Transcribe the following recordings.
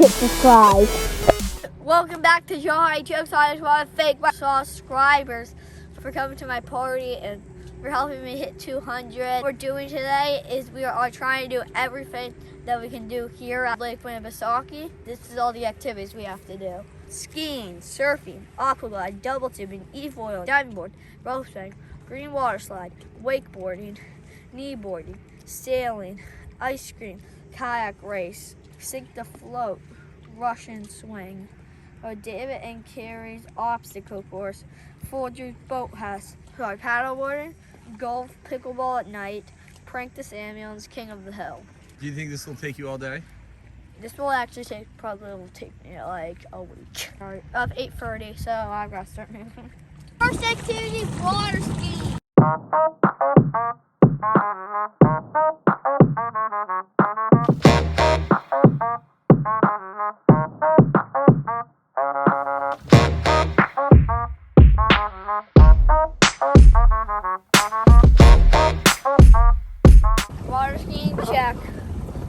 hit subscribe. Welcome back to Jigsaw. I just want to thank my subscribers for coming to my party and for helping me hit 200. What we're doing today is we are trying to do everything that we can do here at Lake Winnipesauke. This is all the activities we have to do. Skiing, surfing, aquaglide, double tubing, e-foil, diving board, rope swing, green water slide, wakeboarding, kneeboarding, sailing, ice cream, kayak race, sink to float, Russian swing, David and Carrie's obstacle course, Folger's boathouse, paddleboarding, golf, pickleball at night, prank the Samuels, king of the hill. Do you think this will take you all day? This will actually probably take me like a week. Of 8:30, so I've got to start moving. First activity, water skiing. Water skiing, check.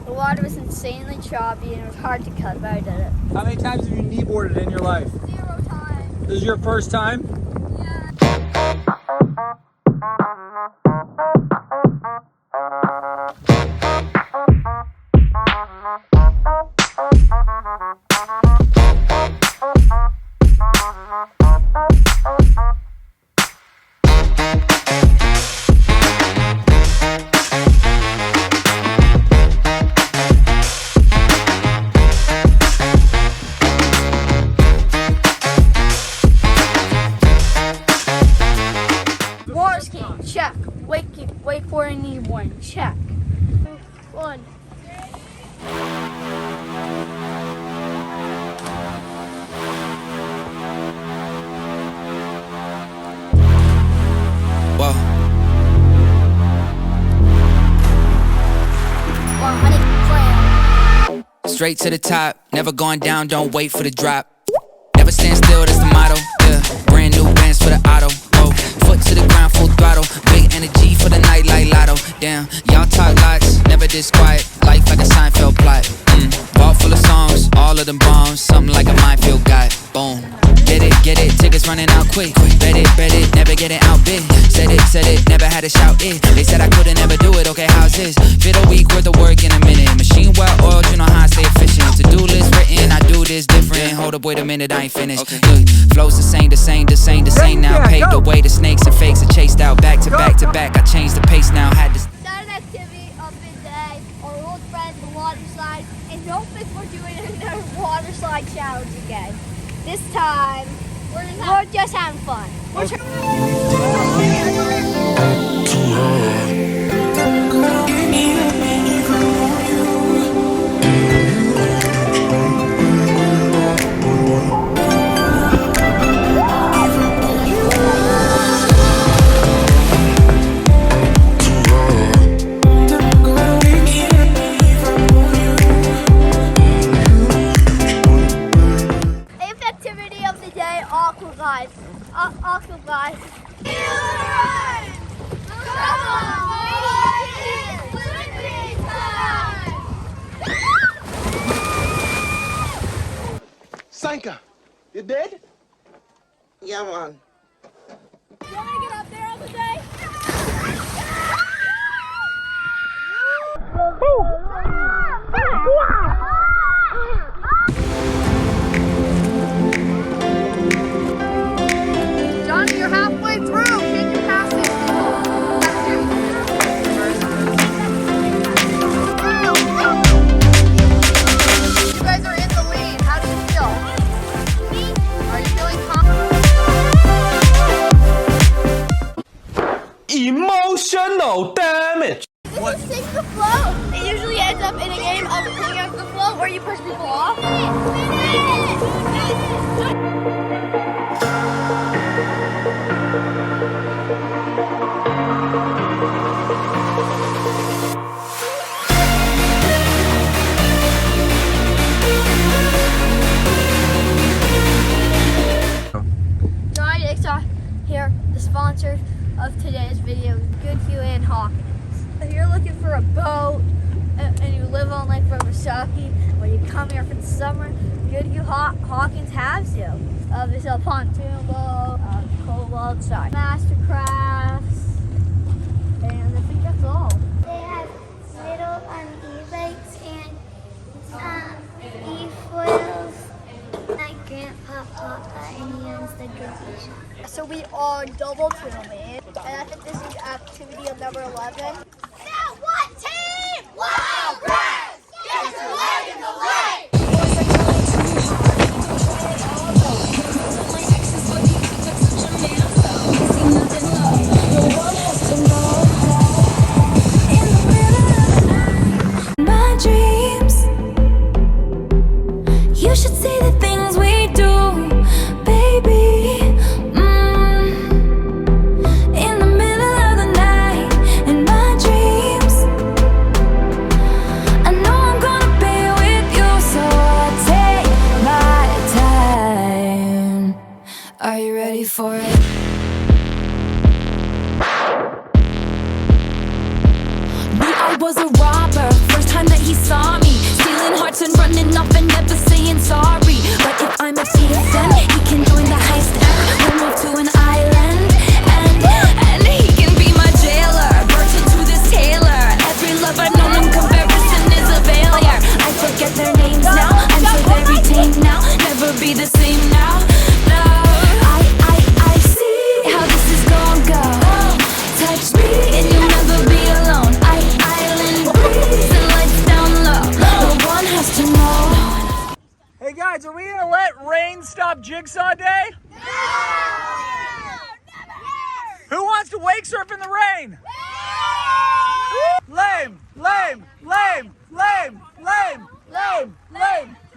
The water was insanely choppy and it was hard to cut, but I did it. How many times have you kneeboarded in your life? 0 times. This is your first time? Yeah. Water skiing, check. Wakeboarding, kneeboarding, check. 1. Whoa. 100 Straight to the top, never going down, don't wait for the drop. Never stand still, that's the motto. Yeah, brand new bands for the auto. Oh, foot to the ground, full throttle. Big energy for the night like lotto. Damn, y'all talk lots, never this quiet. Life like a Seinfeld plot. Vault full of songs, all of them bombs. Something like a minefield guy. Boom. Get it, tickets running out quick. Bet it, never get it out big. Said it, never had to shout it. They said I couldn't never do it, okay, how's this? Fit a week worth of work in a minute. Machine well oiled, you know how I stay efficient. To-do list written, I do this different. Hold up, wait a minute, I ain't finished. Look, flows the same now. Paved the way, the snakes and fakes are chased out. Back to back, I changed the pace now. Had to Second activity of the day, our old friend, the water slide. And don't think we're doing another water slide challenge again. This time, we're just having fun. Eighth activity of the day, aquaglide. Aquaglide. Sanka, you dead? Yeah, man. You want me to get up there all the day? Johnny, you're halfway through. Can you pass it? You guys are in the lead. How do you feel? Are you feeling confident? Emotional damage. This is sink the float. It usually ends up in a game of picking up the float where you push people off. Jigsaw here, the sponsor of today's video, Goodhue and Hawkins. If you're looking for a boat, and you live on Lake Winnipesauke, or you come here for the summer, good you Hawkins has you. There's a pontoon boat, cobalt side, mastercrafts, and I think that's all. They have little e-bikes and e-foils. My grandpa Papa, and he owns the grocery shop. So we are double filming, and I think this is activity number 11. Now what team? Wild Grass! Get your leg in the lake! My dreams, you should see the things we do, baby. In the middle of the night, in my dreams, I know I'm gonna be with you, so I'll take my time. Are you ready for it? I was a robber, first time that he saw me, stealing hearts and running off and never saying sorry. But if I'm a thief, then he can join the heist and we'll move to an island, and he can be my jailer, virgin to this tailor. Every love I've known in comparison is a failure. I forget their names now, I'm so very tame now, never be the same now. No, I see how this is gonna go. Touch me and you'll never be alone. Hey guys, are we gonna let rain stop Jigsaw Day? No! Who wants to wake surf in the rain? No!